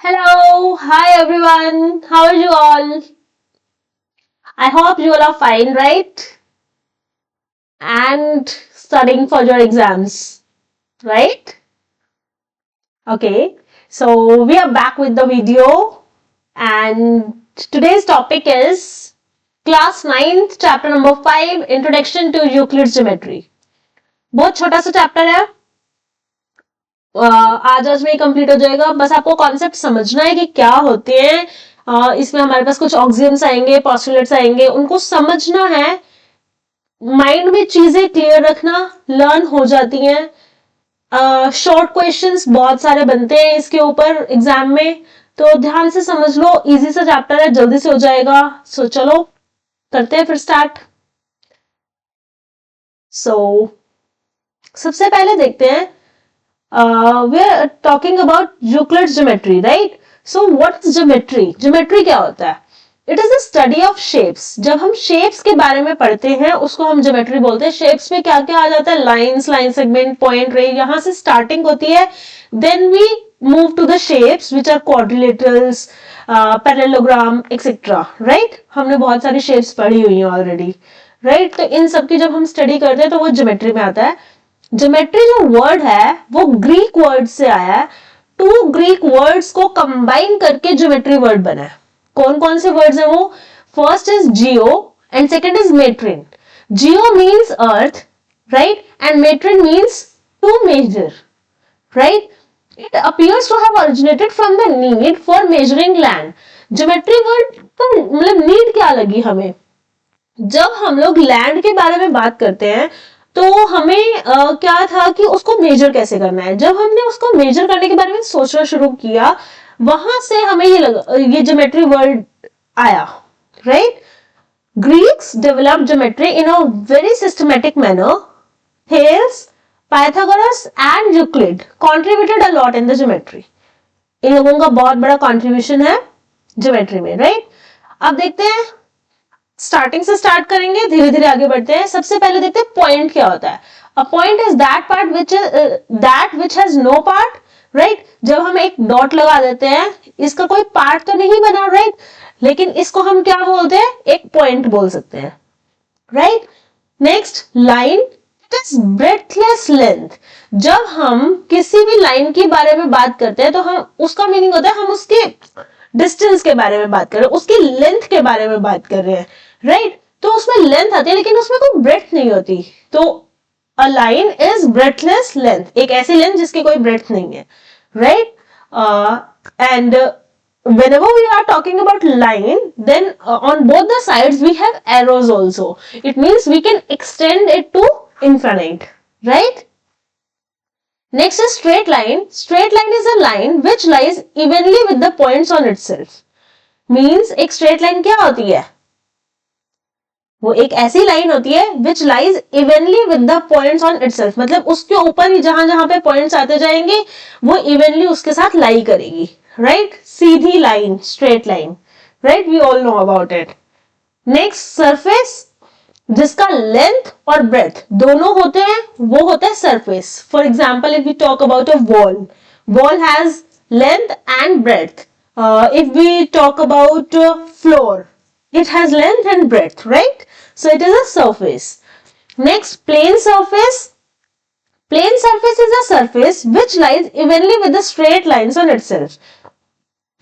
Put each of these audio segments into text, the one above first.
Hello, hi everyone. How are you all? I hope you all are fine, right? And studying for your exams, right? Okay, so we are back with the video, and today's topic is class 9th, chapter number 5, Introduction to Euclid's Geometry. बहुत छोटा सा chapter है। आज में ही complete हो जाएगा। बस आपको कॉन्सेप्ट समझना है कि क्या होते हैं। इसमें हमारे पास कुछ ऑक्सियम्स आएंगे, पोस्टुलेट्स आएंगे, उनको समझना है। माइंड में चीजें क्लियर रखना, लर्न हो जाती हैं। शॉर्ट क्वेश्चंस बहुत सारे बनते हैं इसके ऊपर एग्जाम में, तो ध्यान से समझ लो। इजी सा चैप्टर है, जल्दी से हो जाएगा। सो चलो करते हैं फिर स्टार्ट। सो सबसे पहले देखते हैं, we are talking about Euclid's geometry, right? So what is geometry? Geometry क्या होता है? It is the study of shapes. जब हम शेप्स के बारे में पढ़ते हैं उसको हम ज्योमेट्री बोलते हैं। शेप्स में क्या क्या आ जाता है? लाइंस, लाइन सेगमेंट, पॉइंट, रे, यहां से स्टार्टिंग होती है। Then we move to the shapes which are quadrilaterals, parallelogram etcetera, right? हमने बहुत सारी शेप्स पढ़ी हुई हैं ऑलरेडी, राइट? तो इन सब की जब हम स्टडी करते हैं तो वो ज्योमेट्री में आता है। ज्योमेट्री जो वर्ड है वो ग्रीक वर्ड से आया है। टू ग्रीक वर्ड्स को कंबाइन करके ज्योमेट्री वर्ड बना है। कौन कौन से वर्ड्स हैं वो? First is geo and second is metron. Geo means earth, right? And metron means to measure, right? It appears to have originated from the need for measuring land. Geometry word का मतलब need क्या लगी हमें? जब हम लोग land के बारे में बात करते हैं तो हमें क्या था कि उसको मेजर कैसे करना है। जब हमने उसको मेजर करने के बारे में सोचना शुरू किया, वहां से हमें ये ज्योमेट्री वर्ड आया, right? Greeks developed geometry in a very systematic manner. Thales, Pythagoras and Euclid contributed a lot in the geometry. इन लोगों का बहुत बड़ा कंट्रीब्यूशन है ज्योमेट्री में, राइट? अब देखते हैं, स्टार्टिंग से स्टार्ट करेंगे, धीरे धीरे आगे बढ़ते हैं। सबसे पहले देखते हैं पॉइंट क्या होता है। A point is that part which has no part, right? जब हम एक डॉट लगा देते हैं, इसका कोई पार्ट तो नहीं बना, राइट? लेकिन इसको हम क्या बोलते हैं? एक पॉइंट बोल सकते हैं, right? Next, line it is breathless length. जब हम किसी भी लाइन के बारे में बात करते हैं तो हम उसका मीनिंग होता है हम उसके डिस्टेंस के बारे में बात कर रहे हैं, उसकी लेंथ के बारे में बात कर रहे हैं, राइट? तो उसमें लेंथ आती है लेकिन उसमें कोई ब्रेथ नहीं होती। तो a line is breathless length, एक ऐसी लेंथ जिसकी कोई ब्रेथ नहीं है, right? And whenever we are talking about line, then on both the sides we have arrows also. It means we can extend it to infinite, right? Next is straight line. Straight line is a line which lies evenly with the points on itself. Means एक straight line क्या होती है? वो एक ऐसी line होती है which lies evenly with the points on itself. मतलब उसके ऊपर ही जहां जहां पे पॉइंट्स आते जाएंगे वो इवनली उसके साथ लाई करेगी, राइट? सीधी line, straight line, right? We all know about it. Next, surface जिसका लेंथ और ब्रेथ दोनों होते हैं वो होता है surface. For example, if we talk about a wall, wall has length and breadth. If we talk about floor, it has length and breadth, right? So it is a surface. Next, plane surface. Plane surface is a surface which lies evenly with the straight lines on itself.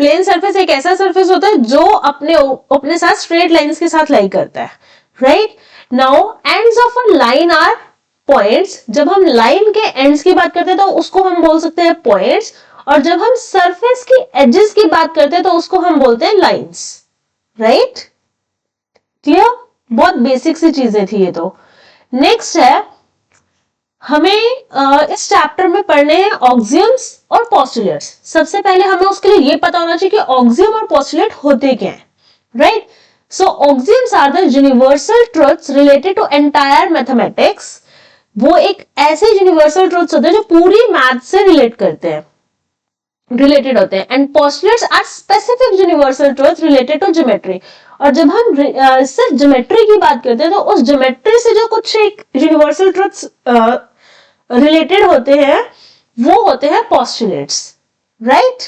Plane surface एक ऐसा surface होता है जो अपने साथ straight lines के साथ lie करता है, right? Now ends of a line are points. जब हम लाइन के एंड्स की बात करते हैं तो उसको हम बोल सकते हैं पॉइंट्स, और जब हम सरफेस की एजेस की बात करते हैं तो उसको हम बोलते हैं लाइंस, राइट? क्लियर? बहुत बेसिक सी चीजें थी ये तो। नेक्स्ट है, हमें इस चैप्टर में पढ़ने हैं ऑक्सियम्स और पोस्टुलेट्स। सबसे पहले हमें उसके लिए ये पता होना चाहिए कि ऑक्सियम और पोस्टुलेट होते क्या हैं, right? So axioms are the universal truths related to entire mathematics. वो एक ऐसे यूनिवर्सल ट्रुथ्स होते हैं जो पूरी मैथ से रिलेटेड होते हैं. And postulates are specific universal truth related to geometry. और जब हम सिर्फ ज्योमेट्री की बात करते हैं तो उस ज्योमेट्री से जो कुछ एक यूनिवर्सल ट्रुथ्स रिलेटेड होते हैं वो होते हैं postulates, right?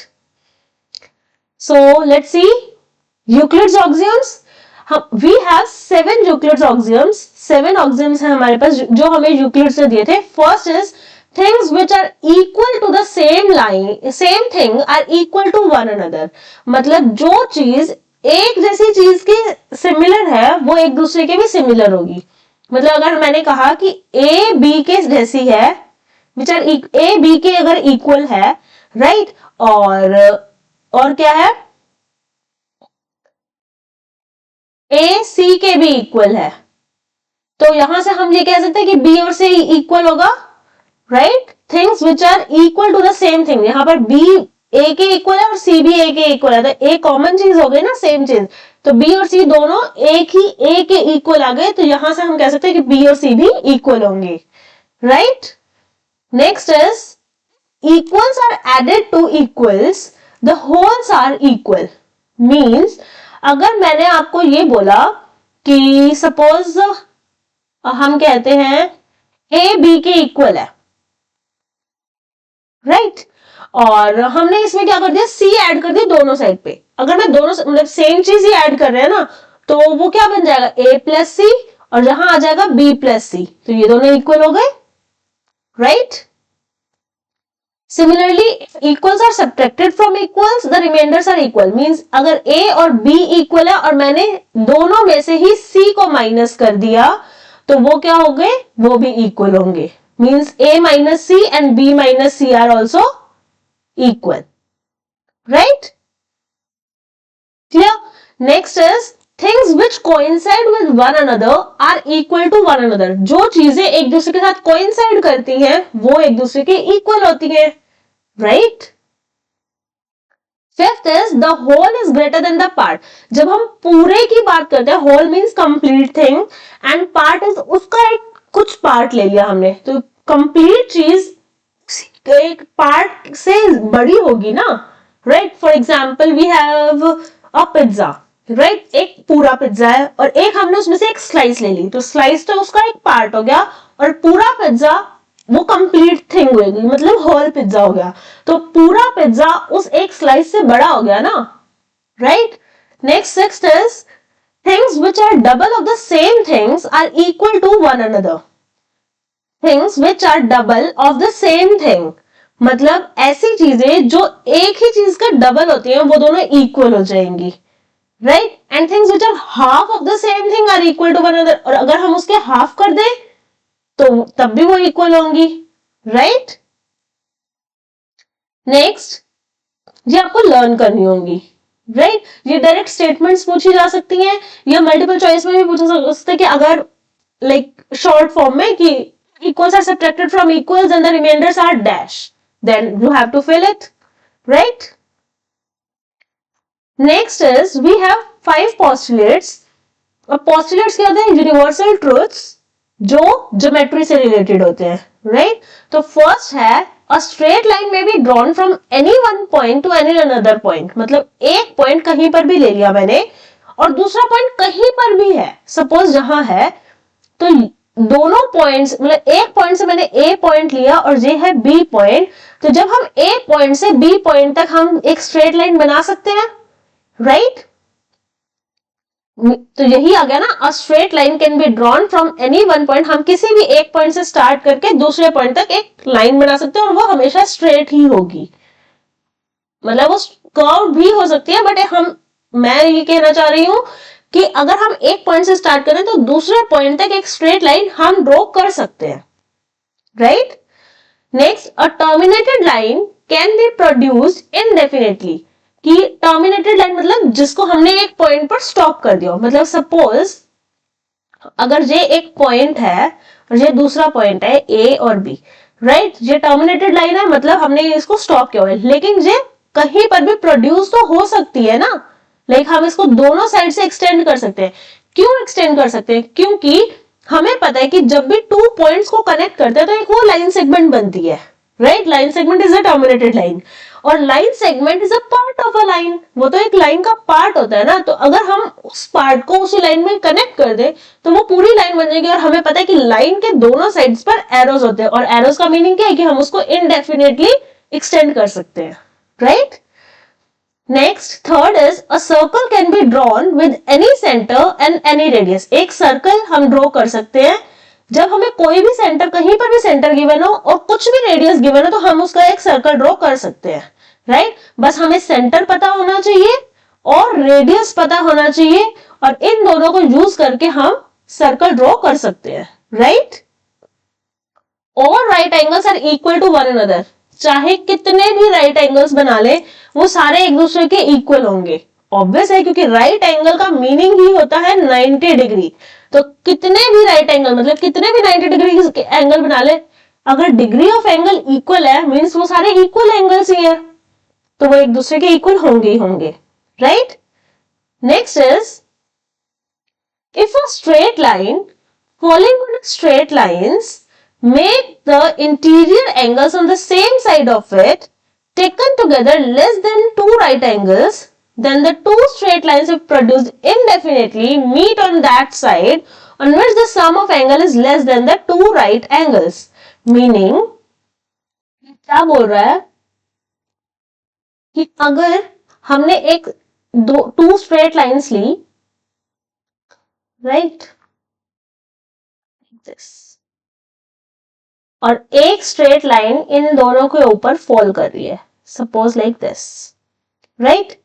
So let's see Euclid's axioms. We have 7 Euclid's axioms. 7 axioms हैं हमारे पास जो हमें यूक्लिड से दिए थे. First is things which are equal to the same thing are equal to one another. मतलब जो चीज एक जैसी चीज की सिमिलर है वो एक दूसरे के भी सिमिलर होगी. मतलब अगर मैंने कहा कि ए बी के जैसी है, विच आर ए बी के अगर इक्वल है, राइट, और क्या है, ए सी के भी इक्वल है, तो यहां से हम ये कह सकते हैं कि बी और सी इक्वल होगा, right. Things which are equal to the same thing, यहां पर बी ए के इक्वल है और सी भी ए के इक्वल है, तो ए कॉमन चीज हो गई ना, सेम चीज, तो बी और सी दोनों एक ही ए के इक्वल आ गए, तो यहां से हम कह सकते हैं कि बी और सी भी इक्वल होंगे, right. Next is equals are added to equals, the wholes are equal. Means अगर मैंने आपको ये बोला कि सपोज हम कहते हैं ए बी के इक्वल है, राइट, और हमने इसमें क्या कर दिया, सी ऐड कर दिया दोनों साइड पे. अगर मैं दोनों मतलब सेम चीज ही ऐड कर रहे हैं ना, तो वो क्या बन जाएगा, ए प्लस सी, और यहां आ जाएगा बी प्लस सी, तो ये दोनों इक्वल हो गए, right. Similarly, equals are subtracted from equals, the remainders are equal. Means अगर A और B इक्वल है और मैंने दोनों में से ही C को माइनस कर दिया, तो वो क्या हो गए, वो भी इक्वल होंगे. Means A minus C and B minus C are also equal. Right? Clear? Next is things which coincide with one another are equal to one another. जो चीजें एक दूसरे के साथ coincide करती हैं, वो एक दूसरे के equal होती हैं. Right? Fifth is the whole is greater than the part. जब हम पूरे की बात करते हैं, whole means complete thing and part is उसका एक कुछ part ले लिया हमने, तो complete चीज एक part से बड़ी होगी ना, right? For example, we have a pizza, right? एक पूरा पिज्जा है और एक हमने उसमें से एक स्लाइस ले ली, तो स्लाइस तो उसका एक पार्ट हो गया और पूरा पिज्जा वो कंप्लीट थिंग होगी, मतलब होल पिज्जा हो गया, तो पूरा पिज्जा उस एक स्लाइस से बड़ा हो गया ना, right. Next sixth is things which are double of the same things are equal to one another. Things which are double of the same thing, मतलब ऐसी चीजें जो एक ही चीज का डबल होती हैं, वो दोनों इक्वल हो जाएंगी, right. And things which are half of the same thing are equal to one another, और अगर हम उसके हाफ कर दें तो तब भी वो इक्वल होंगी, राइट. नेक्स्ट, ये आपको लर्न करनी होंगी, राइट. ये डायरेक्ट स्टेटमेंट्स पूछी जा सकती हैं या मल्टीपल चॉइस में भी पूछा जा सकता है कि अगर लाइक शॉर्ट फॉर्म में कि equals are subtracted from equals and the reminders are dash, then you have to fill it, right. Next is we have 5 postulates. और पोस्टुलेट्स क्या होते हैं, यूनिवर्सल ट्रूथ्स जो ज्योमेट्री से रिलेटेड होते हैं, राइट. तो फर्स्ट है a straight line may be drawn from any one point to any other point, मतलब एक पॉइंट कहीं पर भी ले लिया मैंने और दूसरा पॉइंट कहीं पर भी है, सपोज यहां है, तो दोनों पॉइंट्स मतलब एक पॉइंट से मैंने ए पॉइंट लिया और ये है बी पॉइंट, तो जब हम ए पॉइंट से बी पॉइंट तक हम एक स्ट्रेट लाइन बना सकते हैं, राइट. तो यही आ गया ना, अ straight line can B drawn from any one point. हम किसी भी एक पॉइंट से स्टार्ट करके दूसरे पॉइंट तक एक लाइन बना सकते हैं और वो हमेशा स्ट्रेट ही होगी, मतलब वो कर्व भी हो सकती है, बट मैं ये कहना चाह रही हूं कि अगर हम एक पॉइंट से स्टार्ट करें तो दूसरे पॉइंट तक एक स्ट्रेट लाइन हम ड्रॉ कर सकते हैं, right. Next, a terminated line can be produced indefinitely, कि टर्मिनेटेड लाइन मतलब जिसको हमने एक पॉइंट पर स्टॉप कर दिया, मतलब सपोज अगर ये एक पॉइंट है और ये दूसरा पॉइंट है ए और बी, राइट. ये टर्मिनेटेड लाइन है, मतलब हमने इसको स्टॉप किया है, लेकिन ये कहीं पर भी प्रोड्यूस तो हो सकती है ना, लाइक हम इसको दोनों साइड से एक्सटेंड कर सकते हैं. क्यों एक्सटेंड कर सकते हैं, क्योंकि हमें पता है कि जब भी 2 पॉइंट्स को कनेक्ट करते हैं तो एक वो लाइन सेगमेंट बनती है, right. Line segment is a terminated line और line segment is a part of a line, वो तो एक लाइन का पार्ट होता है ना, तो अगर हम उस पार्ट को उसी लाइन में कनेक्ट कर दे तो वो पूरी लाइन बन जाएगी. और हमें पता है कि लाइन के दोनों साइड्स पर एरोज होते हैं और एरोज का मीनिंग क्या है कि हम उसको इनडेफिनेटली एक्सटेंड कर सकते हैं, right. Next third is a circle can be drawn with any centre and any radius. एक सर्कल हम ड्रॉ कर सकते हैं जब हमें कोई भी सेंटर, कहीं पर भी सेंटर गिवन हो और कुछ भी रेडियस गिवन हो तो हम उसका एक सर्कल ड्रॉ कर सकते हैं, राइट? बस हमें सेंटर पता होना चाहिए और रेडियस पता होना चाहिए और इन दोनों को यूज करके हम सर्कल ड्रॉ कर सकते हैं, राइट? और right angles are equal to one another. चाहे कितने भी राइट एंगल्स बना ले वो सारे एक दूसरे के इक्वल होंगे। ऑब्वियस है क्योंकि राइट एंगल का मीनिंग ही होता है 90 डिग्री। तो कितने भी राइट एंगल मतलब कितने भी 90 डिग्री के एंगल बना ले, अगर डिग्री ऑफ एंगल इक्वल है मींस वो सारे इक्वल एंगल्स ही है, तो वो एक दूसरे के इक्वल होंगे ही होंगे, right? Next is if a straight line falling on straight lines make the interior angles on the same side of it taken together less than two right angles, then the two straight lines if produced indefinitely meet on that side on which the sum of angle is less than the two right angles. Meaning क्या बोल रहा है कि अगर हमने एक two straight lines ली, right, this, और एक स्ट्रेट लाइन इन दोनों के ऊपर फॉल कर रही है, सपोज लाइक दिस, राइट?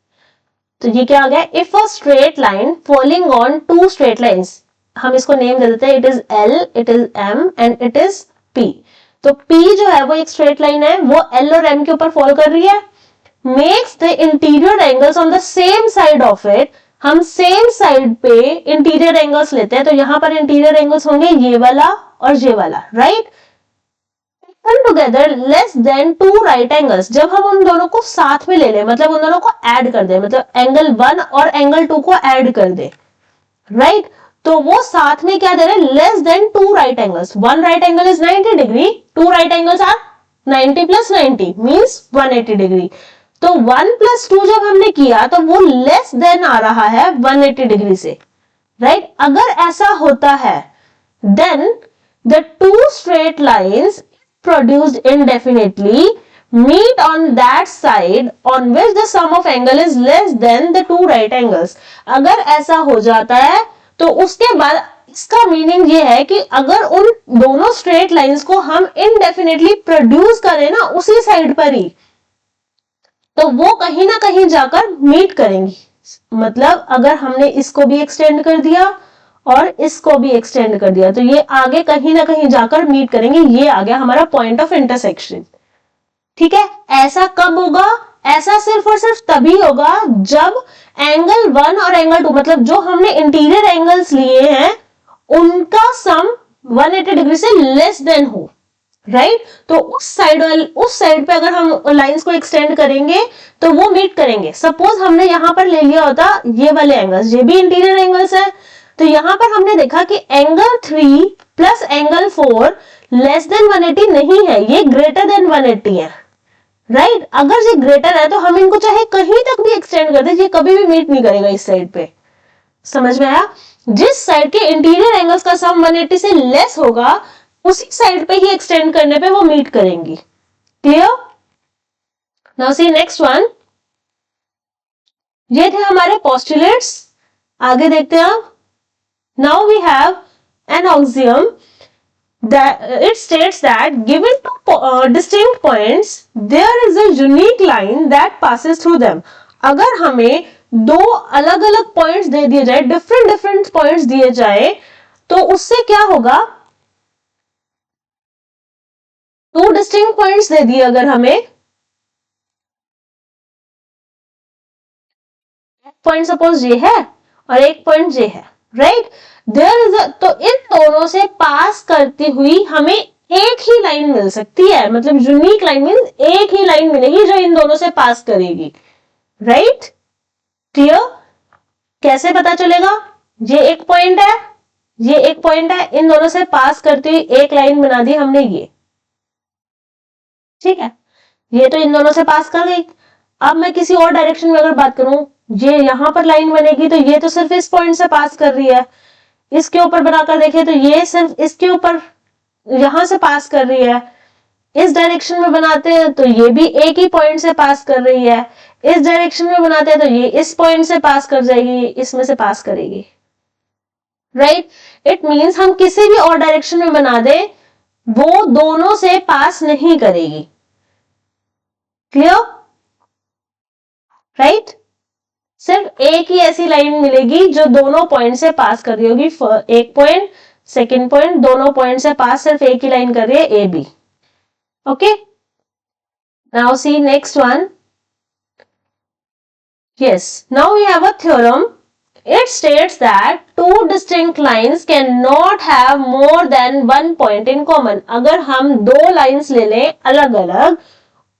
तो ये क्या आ गया? If a straight line falling on two straight lines, हम इसको नेम दे देते हैं, it is L, it is M and it is P. तो पी जो है वो एक स्ट्रेट लाइन है, वो एल और एम के ऊपर फॉल कर रही है। Makes the interior angles on the same side of it, हम सेम साइड पे इंटीरियर एंगल्स लेते हैं, तो यहां पर इंटीरियर एंगल्स होंगे ये वाला और ये वाला, right? Together less than two right angles, जब हम उन दोनों को साथ में ले लें, मतलब उन दोनों को ऐड कर दे, मतलब एंगल 1 और एंगल 2 को ऐड कर दे, राइट? तो वो साथ में क्या दे रहे हैं? Less than two right angles. One right angle is 90 degree, two right angles are 90 plus 90 means 180 degree. तो 1 प्लस 2 जब हमने किया तो वो लेस देन आ रहा है 180 डिग्री से, राइट? अगर ऐसा होता है then the two straight lines produced indefinitely meet on that side on which the sum of angle is less than the two right angles. अगर ऐसा हो जाता है तो उसके बाद इसका मीनिंग ये है कि अगर उन दोनों स्ट्रेट लाइंस को हम इनडेफिनेटली प्रोड्यूस करें ना उसी साइड पर ही, तो वो कहीं ना कहीं जाकर मीट करेंगी। मतलब अगर हमने इसको भी एक्सटेंड कर दिया और इसको भी एक्सटेंड कर दिया तो ये आगे कहीं ना कहीं जाकर मीट करेंगे। ये आ गया हमारा पॉइंट ऑफ इंटरसेक्शन, ठीक है? ऐसा कब होगा? ऐसा सिर्फ और सिर्फ तभी होगा जब एंगल 1 और एंगल 2 मतलब जो हमने इंटीरियर एंगल्स लिए हैं उनका सम 180 डिग्री से लेस देन हो, राइट? तो उस साइड पे अगर हम लाइंस को एक्सटेंड करेंगे तो वो मीट करेंगे। सपोज हमने यहां पर ले लिया होता ये वाले एंगल्स, ये भी इंटीरियर एंगल्स है, तो यहां पर हमने देखा कि angle 3 plus angle 4 less than 180 नहीं है, ये ग्रेटर देन 180 है, राइट? अगर ये ग्रेटर है तो हम इनको चाहे कहीं तक भी एक्सटेंड कर दे, ये कभी भी मीट नहीं करेगा इस साइड पे। समझ में आया? जिस साइड के इंटीरियर एंगल्स का सम 180 से लेस होगा उसी साइड पे ही एक्सटेंड करने पे वो मीट करेंगी। Clear? Now see next one. ये थे हमारे पोस्टुलेट्स, आगे देखते हैं आप। Now we have an axiom that it states that given two distinct points, there is a unique line that passes through them. अगर हमें दो अलग अलग पॉइंट्स दे दिए जाए, डिफरेंट पॉइंट्स दिए जाए, तो उससे क्या होगा? टू डिस्टिंक्ट पॉइंट्स दे दिए अगर हमें, एक पॉइंट सपोज ये है और एक पॉइंट ये है, राइट? देयर इज तो इन दोनों से पास करती हुई हमें एक ही लाइन मिल सकती है, मतलब यूनिक लाइन मींस एक ही लाइन मिलेगी जो इन दोनों से पास करेगी, राइट? क्लियर? कैसे पता चलेगा? ये एक पॉइंट है, ये एक पॉइंट है, इन दोनों से पास करती हुई एक लाइन बना दी हमने ये, ठीक है? ये तो इन दोनों से पास कर गई। अब मैं किसी और डायरेक्शन में अगर बात करूं, ये यहां पर लाइन बनेगी तो ये तो सिर्फ इस पॉइंट से पास कर रही है, इसके ऊपर बनाकर देखें तो ये सिर्फ इसके ऊपर यहां से पास कर रही है, इस डायरेक्शन में बनाते हैं तो ये भी एक ही पॉइंट से पास कर रही है, इस डायरेक्शन में बनाते हैं तो ये इस पॉइंट से पास कर जाएगी, इसमें से पास करेगी, राइट। इट मींस हम किसी भी और डायरेक्शन में बना दे वो दोनों से पास नहीं करेगी, क्लियर, राइट। सिर्फ एक ही ऐसी लाइन मिलेगी जो दोनों पॉइंट से पास कर रही होगी, एक पॉइंट सेकेंड पॉइंट, दोनों पॉइंट से पास सिर्फ एक ही लाइन कर रही है, A B, okay. Now see next one, yes, now we have a theorem. It states that two distinct lines cannot have more than one point in common. अगर हम दो lines ले लें अलग अलग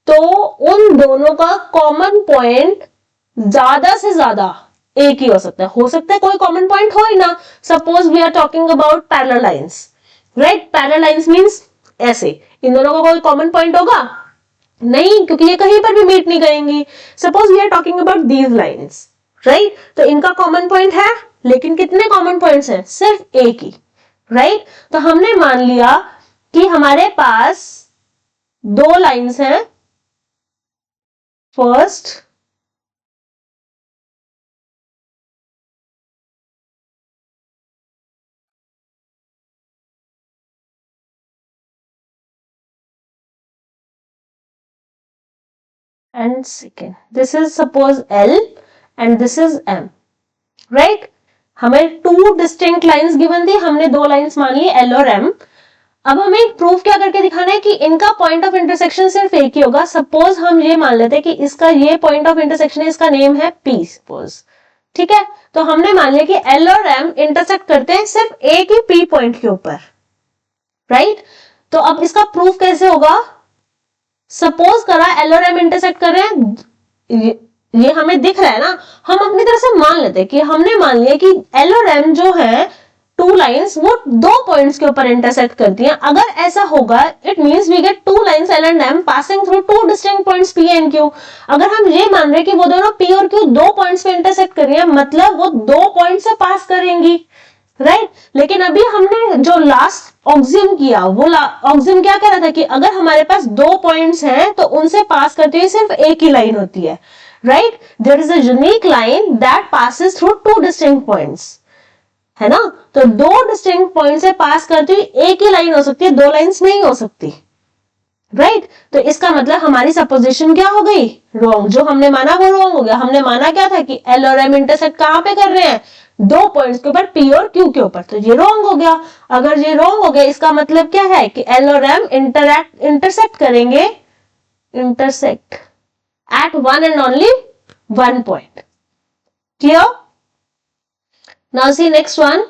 तो उन दोनों का common point ज्यादा से ज्यादा एक ही हो सकता है कोई common point हो ही ना. Suppose we are talking about parallel lines, right? Parallel lines means ऐसे, इन दोनों का कोई common point होगा नहीं, क्योंकि ये कहीं पर भी मीट नहीं करेंगी. Suppose we are talking about these lines, right? तो इनका कॉमन पॉइंट है, लेकिन कितने कॉमन पॉइंट्स हैं? सिर्फ एक ही, राइट? तो हमने मान लिया कि हमारे पास दो लाइंस हैं, first and second. This is suppose L and this is M, right? हमें टू डिस्टिंक्ट लाइंस गिवन थी, हमने दो लाइंस मान ली L और M. अब हमें प्रूफ क्या करके दिखाना है कि इनका पॉइंट ऑफ इंटरसेक्शन सिर्फ एक ही होगा. सपोज हम ये मान लेते हैं कि इसका ये पॉइंट ऑफ इंटरसेक्शन है, इसका नेम है P सपोज, ठीक है? तो हमने मान लिया कि L और M इंटरसेक्ट करते हैं सिर्फ एक ही P पॉइंट के ऊपर, राइट? तो अब इसका प्रूफ कैसे होगा? सपोज करा L और M इंटरसेक्ट कर रहे हैं, ये हमें दिख रहा है ना, हम अपनी तरफ से मान लेते हैं कि हमने मान लिया कि L और M जो है टू लाइंस वो दो पॉइंट्स के ऊपर इंटरसेक्ट करती हैं. अगर ऐसा होगा it means we get two lines L and M passing through two distinct points P and Q. अगर हम ये मान रहे हैं कि वो दोनों P और Q दो पॉइंट्स पे इंटरसेक्ट कर रही है, मतलब वो दो पॉइंट से पास करेंगी, राइट? लेकिन अभी हमने जो लास्ट ऑक्सियम किया, वो ऑक्सियम क्या कह रहा था कि अगर हमारे पास दो पॉइंट्स हैं तो उनसे पास करते हुए सिर्फ एक ही लाइन होती है, right? There is a unique line that passes through two distinct points, है ना? तो दो डिस्टिंक्ट पॉइंट से पास करते हुए एक ही लाइन हो सकती है, दो लाइंस नहीं हो सकती, राइट? तो इसका मतलब हमारी सपोजिशन क्या हो गई? रॉन्ग. जो हमने माना वो रॉन्ग हो गया. हमने माना क्या था कि L और M इंटरसेक्ट कहां पे कर रहे हैं? दो पॉइंट्स के ऊपर P और Q के ऊपर. तो ये रॉन्ग हो गया. अगर ये रॉन्ग हो गया इसका मतलब क्या है कि L और M इंटरसेक्ट करेंगे, intersect at one and only one point. Clear? Now see next one.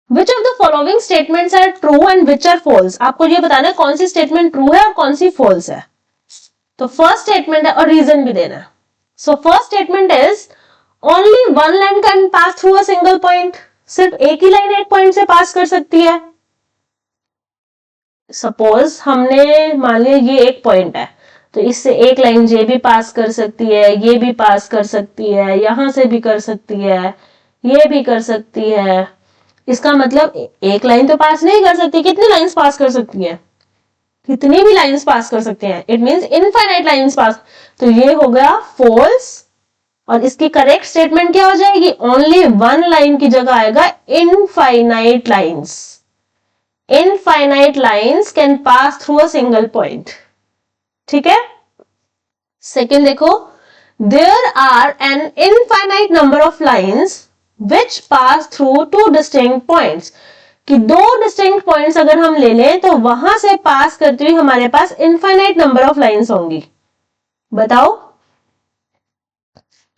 Which of the following statements are true and which are false? आपको ये बताना है कौन सी स्टेटमेंट ट्रू है और कौन सी फॉल्स है. तो फर्स्ट स्टेटमेंट है और रीजन भी देना है. So first statement is only one line can pass through a single point. सिर्फ एक ही लाइन एक पॉइंट से पास कर सकती है. सपोज हमने मान लिया ये एक पॉइंट है, तो इससे एक लाइन ये भी पास कर सकती है, ये भी पास कर सकती है, यहां से भी कर सकती है, ये भी कर सकती है. इसका मतलब एक लाइन तो पास नहीं कर सकती. कितनी लाइंस पास कर सकती है? कितनी भी लाइंस पास कर सकते हैं. It means infinite lines pass. तो ये हो गया फॉल्स. और इसकी करेक्ट स्टेटमेंट क्या हो जाएगी? ओनली वन लाइन की जगह आएगा infinite lines. Infinite lines can pass through a single point. ठीक है? सेकेंड देखो, there are an infinite number of lines which pass through two distinct points. कि दो डिस्टिंक्ट पॉइंट्स अगर हम ले लें तो वहां से पास करते हुए हमारे पास इनफाइनाइट नंबर ऑफ लाइंस होंगी. बताओ,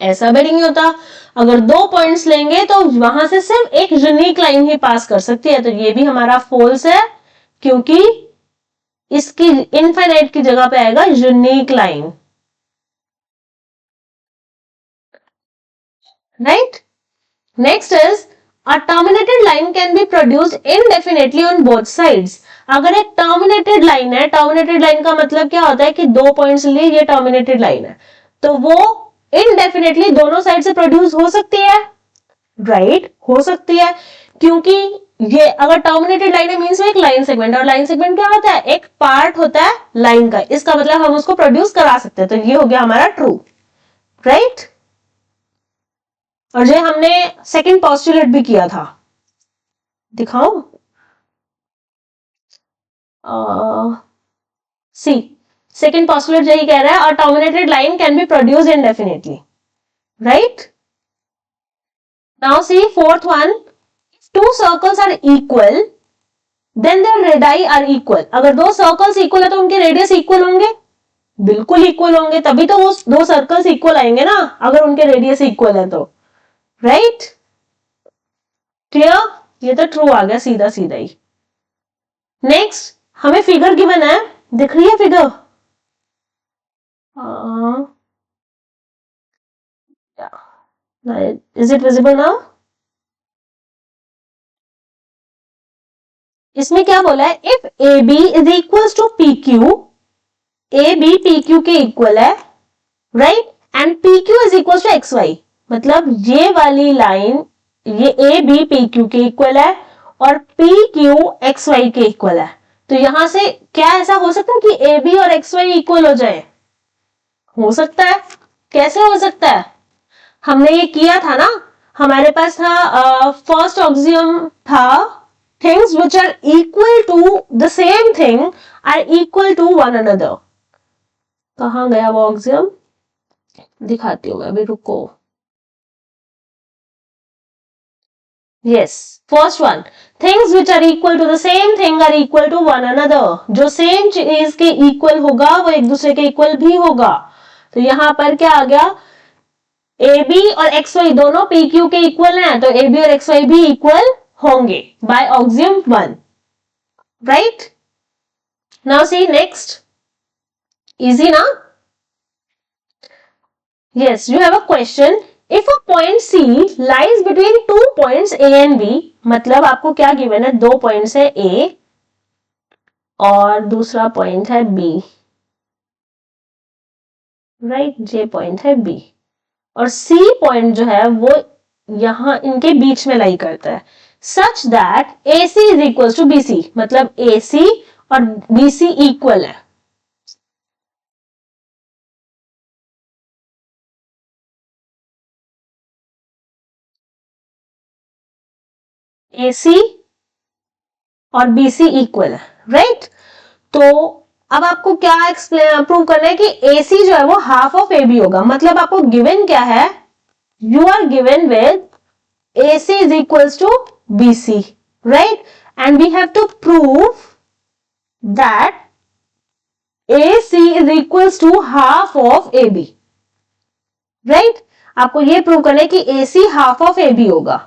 ऐसा भी नहीं होता. अगर दो पॉइंट्स लेंगे तो वहां से सिर्फ एक यूनिक लाइन ही पास कर सकती है. तो ये भी हमारा फॉल्स है, क्योंकि इसकी इनफाइनाइट की जगह पे आएगा unique line, right? Next is a terminated line can be produced indefinitely on both sides. अगर एक terminated line है, terminated line का मतलब क्या होता है कि दो पॉइंट्स लिए ये terminated line है, तो वो indefinitely दोनों साइड से प्रोड्यूस हो सकती है, राइट? हो सकती है. क्योंकि ये अगर टर्मिनेटेड लाइन है मीन्स एक लाइन सेगमेंट, और लाइन सेगमेंट क्या होता है, एक पार्ट होता है लाइन का, इसका मतलब हम उसको प्रोड्यूस करा सकते हैं, तो ये हो गया हमारा ट्रू, राइट। और ये हमने सेकंड पोस्टुलेट भी किया था, दिखाओ, सी सेकंड पोस्टुलेट यही कह रहा है, a terminated line can be produced indefinitely, right. Now see fourth one, two circles are equal then their radii are equal. अगर दो सर्कल्स इक्वल है तो उनके रेडियस इक्वल होंगे, बिल्कुल इक्वल होंगे, तभी तो वो दो सर्कल्स इक्वल आएंगे ना, अगर उनके रेडियस इक्वल है तो, राइट। क्लियर, ये तो ट्रू आ गया सीधा सीधा ही। नेक्स्ट हमें फिगर गिवन है, दिख रही है figure, is it visible now? इसमें क्या बोला है, if A B is equal to P Q, A B P Q के इक्वल है, right, and P Q is equal to X Y, मतलब ये वाली लाइन, ये ए बी पी क्यू के इक्वल है और पी क्यू एक्स वाई के इक्वल है, तो यहां से क्या ऐसा हो सकता है कि ए बी और एक्स वाई इक्वल हो जाए? हो सकता है। कैसे हो सकता है? हमने ये किया था ना, हमारे पास था फर्स्ट ऑक्सियम था, things which are equal to the same thing are equal to one another. कहां गया वो ऑक्सियम, दिखाती हूं मैं अभी, रुको। Yes, first one, things which are equal to the same thing are equal to one another. जो सेम चीज के इक्वल होगा वो एक दूसरे के इक्वल भी होगा, तो यहां पर क्या आ गया, ए बी और एक्स वाई दोनों पी क्यू के इक्वल हैं, तो ए बी और एक्स वाई भी इक्वल होंगे by axiom one, right. Now see next, easy ना? Yes, you have a question, if a point C lies between two points A and B, मतलब आपको क्या गिवन है, दो पॉइंट्स है ए और दूसरा पॉइंट है बी, राइट, ये पॉइंट है बी, और सी पॉइंट जो है वो यहां इनके बीच में लाई करता है, such that A C is equal to B C, मतलब ए सी और बी सी इक्वल है। ए सी और बी सी इक्वल है, राइट। तो अब आपको क्या एक्सप्लेन प्रूव करना है कि ए सी जो है वो हाफ ऑफ ए बी होगा, मतलब आपको गिवन क्या है, you are given with AC is equals to BC, right? And we have to prove that AC is equals to half of AB, right? आपको ये प्रूव करना है कि AC हाफ ऑफ AB होगा।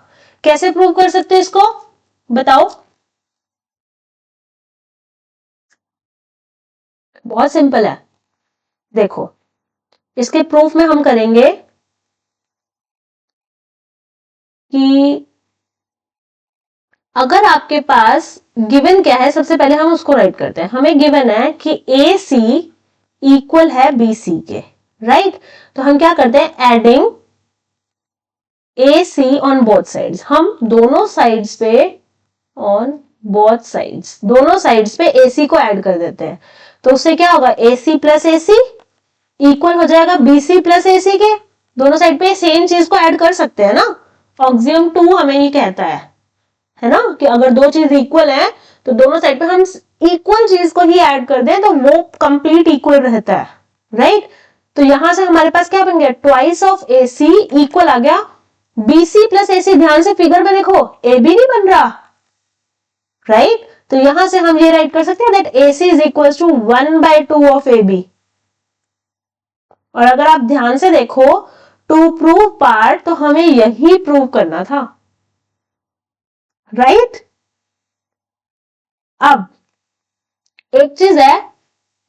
कैसे प्रूव कर सकते हैं इसको, बताओ? बहुत सिंपल है, देखो, इसके प्रूफ में हम करेंगे कि अगर आपके पास गिवन क्या है, सबसे पहले हम उसको राइट करते हैं। हमें गिवन है कि ए सी इक्वल है बी सी के, राइट। तो हम क्या करते हैं, adding A C on both sides, हम दोनों साइड्स पे, ऑन बोथ साइड्स, दोनों साइड्स पे ए सी को ऐड कर देते हैं, तो उससे क्या होगा, ए C plus A C equal हो जाएगा बी सी प्लस ए सी के। दोनों साइड पे सेम चीज को ऐड कर सकते हैं ना, ऑक्सियम 2 हमें ये कहता है ना, कि अगर दो चीज इक्वल है तो दोनों साइड पे हम इक्वल चीज को ही ऐड कर दें तो वो कंप्लीट इक्वल रहता है, राइट। तो यहां से हमारे पास क्या बन गया, twice of A C equal आ गया बी सी प्लस ए सी। ध्यान से फिगर में देखो, ए बी नहीं बन रहा, राइट। तो यहां से हम ये राइट कर सकते हैं that A C is equal to 1/2 of A B. और अगर आप ध्यान से देखो, टू प्रूव पार्ट, तो हमें यही प्रूव करना था, राइट। अब एक चीज है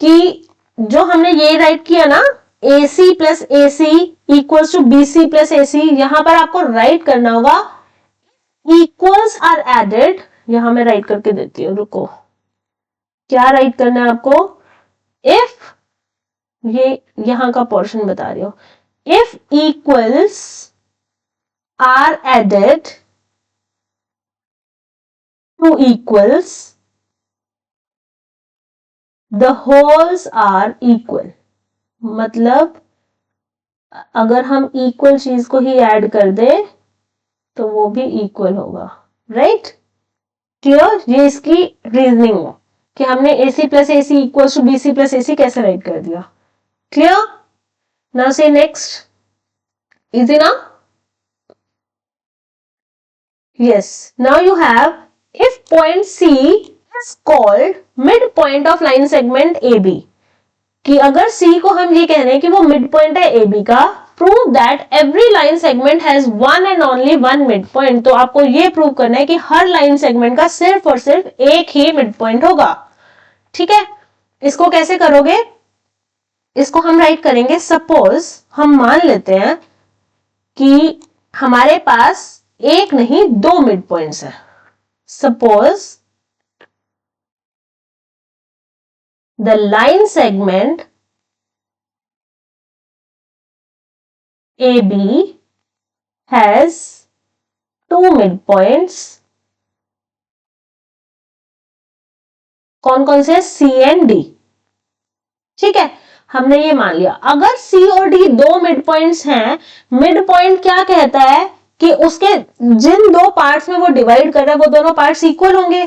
कि जो हमने ये राइट किया ना, A C plus A C equals to B C plus A C, यहां पर आपको राइट करना होगा इक्वल्स आर एडेड। यहां मैं राइट करके देती हूं, रुको, क्या राइट करना है आपको, इफ, ये यहां का पोर्शन बता रही हूं, if equals are added 2 equals, the holes are equal. मतलब अगर हम इक्वल चीज को ही ऐड कर दे तो वो भी इक्वल होगा, राइट? क्लियर? ये इसकी रीजनिंग है कि हमने AC plus AC equals to BC plus AC कैसे राइट कर दिया. क्लियर? नाउ से नेक्स्ट. इजी ना? Yes. Now you have, if point C is called midpoint of line segment AB, कि अगर C को हम ये कह रहे हैं कि वो midpoint है AB का, prove that every line segment has one and only one midpoint. तो आपको ये प्रूव करना है कि हर लाइन सेगमेंट का सिर्फ और सिर्फ एक ही midpoint होगा. ठीक है? इसको कैसे करोगे? इसको हम राइट करेंगे, सपोज हम मान लेते हैं कि हमारे पास एक नहीं 2 मिड पॉइंट्स है. Suppose the line segment AB has 2 mid points. कौन कौन से? C and D. ठीक है, हमने ये मान लिया. अगर C और D 2 मिड पॉइंट्स हैं, मिड पॉइंट क्या कहता है कि उसके जिन दो पार्ट्स में वो डिवाइड कर रहा है वो दोनों पार्ट्स इक्वल होंगे,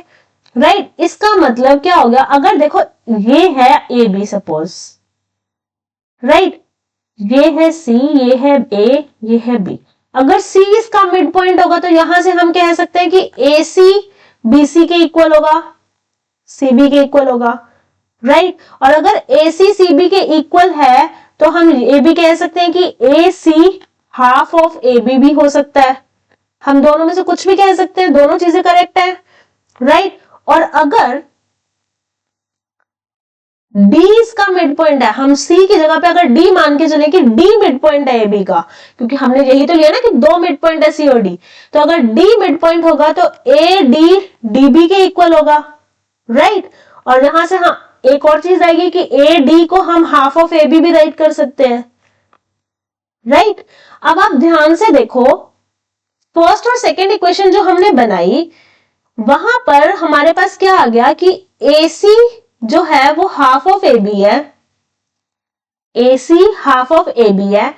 राइट? इसका मतलब क्या हो गया? अगर देखो ये है AB सपोज, राइट? ये है C, ये है A, ये है B. अगर C इसका मिड पॉइंट होगा तो यहां से हम कह सकते हैं कि AC BC के इक्वल होगा, CB के इक्वल होगा, राइट? और अगर AC CB के इक्वल है तो हम ये भी कह सकते हैं कि AC हाफ ऑफ AB भी हो सकता है. हम दोनों में से कुछ भी कह सकते हैं, दोनों चीजें करेक्ट है, राइट? और अगर D इसका मिड पॉइंट है, हम C की जगह पे अगर D मान के चले कि D मिड पॉइंट है AB का, क्योंकि हमने यही तो लिया ना कि 2 मिड पॉइंट है C और D, तो अगर D मिड पॉइंट होगा तो AD DB के इक्वल होगा, राइट? और यहां से हाँ एक और चीज आएगी कि AD को हम हाफ ऑफ AB भी राइट कर सकते हैं, राइट? अब आप ध्यान से देखो, फर्स्ट और सेकेंड इक्वेशन जो हमने बनाई वहां पर हमारे पास क्या आ गया कि AC जो है वो हाफ ऑफ AB है, AC हाफ ऑफ AB है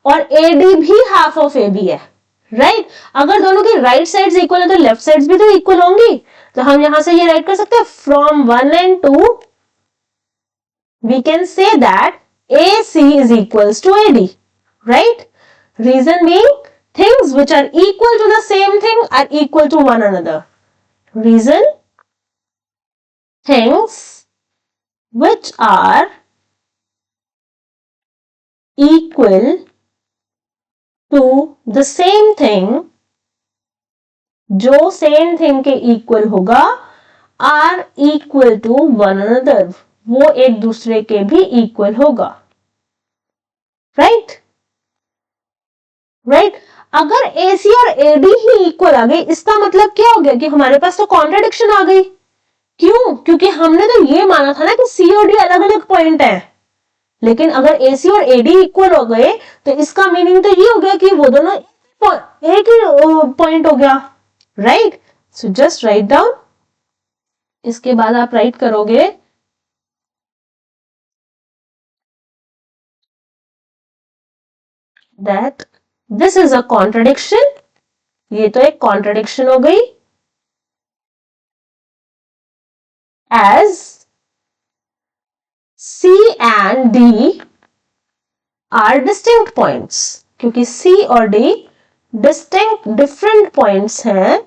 और AD भी हाफ ऑफ AB है, राइट? अगर दोनों की राइट साइड्स इक्वल है तो लेफ्ट साइड्स भी तो इक्वल होंगी. तो हम यहां से ये राइट कर सकते हैं, from 1 and 2 we can say that AC is equals to AD, right? Reason being, things which are equal to the same thing are equal to one another. Reason, things which are equal to the same thing, जो same thing के equal होगा, are equal to one another, वो एक दूसरे के भी equal होगा, right? Right? अगर AC और AD ही इक्वल आ गई, इसका मतलब क्या हो गया कि हमारे पास तो कॉन्ट्रडिक्शन आ गई. क्यों? क्योंकि हमने तो ये माना था ना कि C और D अलग अलग पॉइंट है, लेकिन अगर AC और AD इक्वल हो गए तो इसका मीनिंग तो ये हो गया कि वो दोनों एक ही पॉइंट हो गया, right? So just write down. इसके बाद आप राइट करोगे that this is a contradiction. ये तो एक कॉन्ट्रडिक्शन हो गई. as C and D are distinct points, क्योंकि C और D distinct different points हैं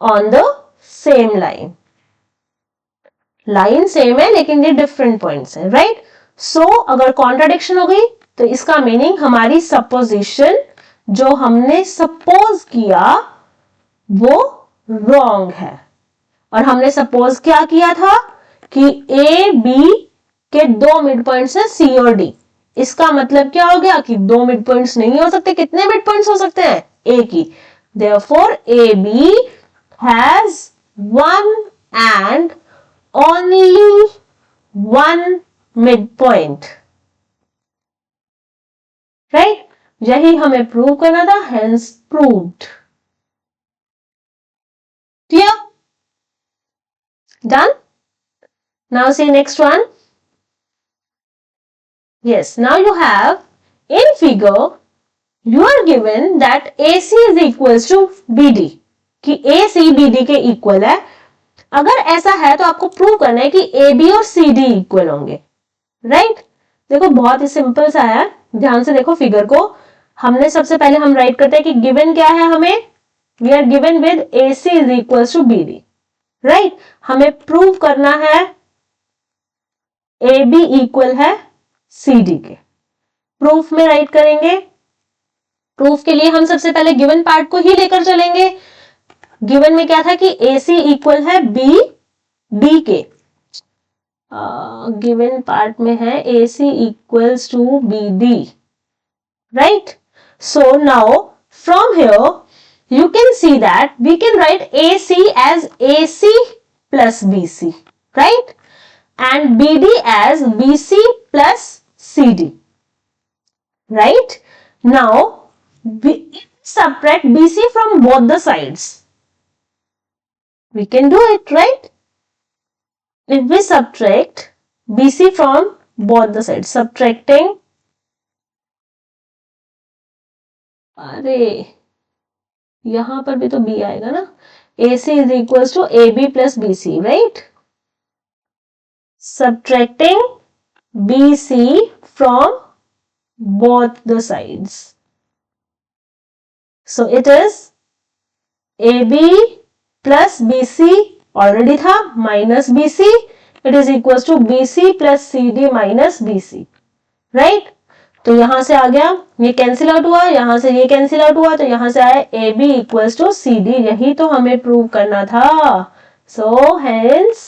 on the same line. Line same है लेकिन ये डिफरेंट पॉइंट्स हैं, राइट? सो अगर कॉन्ट्रडिक्शन हो गई तो इसका मीनिंग हमारी सपोजिशन जो हमने सपोज किया वो रॉन्ग है. और हमने सपोज क्या किया था कि A B के 2 मिड पॉइंट्स हैं C और D. इसका मतलब क्या हो गया कि 2 मिड पॉइंट्स नहीं हो सकते. कितने मिड पॉइंट्स हो सकते हैं? एक ही. Therefore AB has one and only one midpoint, right? यही हमें प्रूव करना था, hence proved. Clear? Done? Now see next one. Yes, now you have in figure you are given that AC is equals to BD कि AC BD के equal है. अगर ऐसा है तो आपको प्रूव करना है कि AB और CD इक्वल होंगे. राइट? देखो बहुत ही सिंपल सा है. ध्यान से देखो फिगर को. हमने सबसे पहले हम राइट करते हैं कि गिवन क्या है हमें. We are given with AC is equals to BD. Right? हमें प्रूव करना है AB इक्वल है CD के. प्रूफ में राइट करेंगे. प्रूफ के लिए हम सबसे पहले गिवन पार्ट को ही लेकर चलेंगे. गिवन में क्या था कि AC इक्वल है BD के. गिवन पार्ट में है AC equals to BD. Right? So now from here you can see that we can write AC as AC plus BC, right? And BD as BC plus CD, right? Now we subtract BC from both the sides. We can do it, right? If we subtract BC from both the sides, subtracting, अरे यहां पर भी तो B आएगा ना. AC is equals to AB plus BC, right? Subtracting BC from both the sides. So it is AB plus BC already था minus BC. It is equals to BC plus CD minus BC, right? तो यहां से आ गया, ये cancel out हुआ, यहां से ये कैंसिल आउट हुआ, तो यहां से आया AB इक्वल्स टू CD. यही तो हमें प्रूव करना था. So hence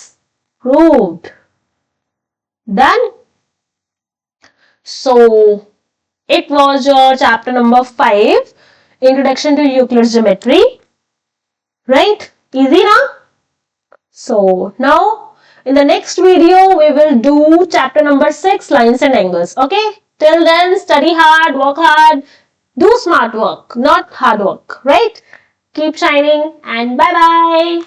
proved. Done. So it was your chapter number 5, introduction to Euclid's geometry. Right? Easy ना? So now in the next video we will do chapter number 6, lines and angles. Okay? Till then, study hard, work hard, do smart work, not hard work, right? Keep shining and bye-bye.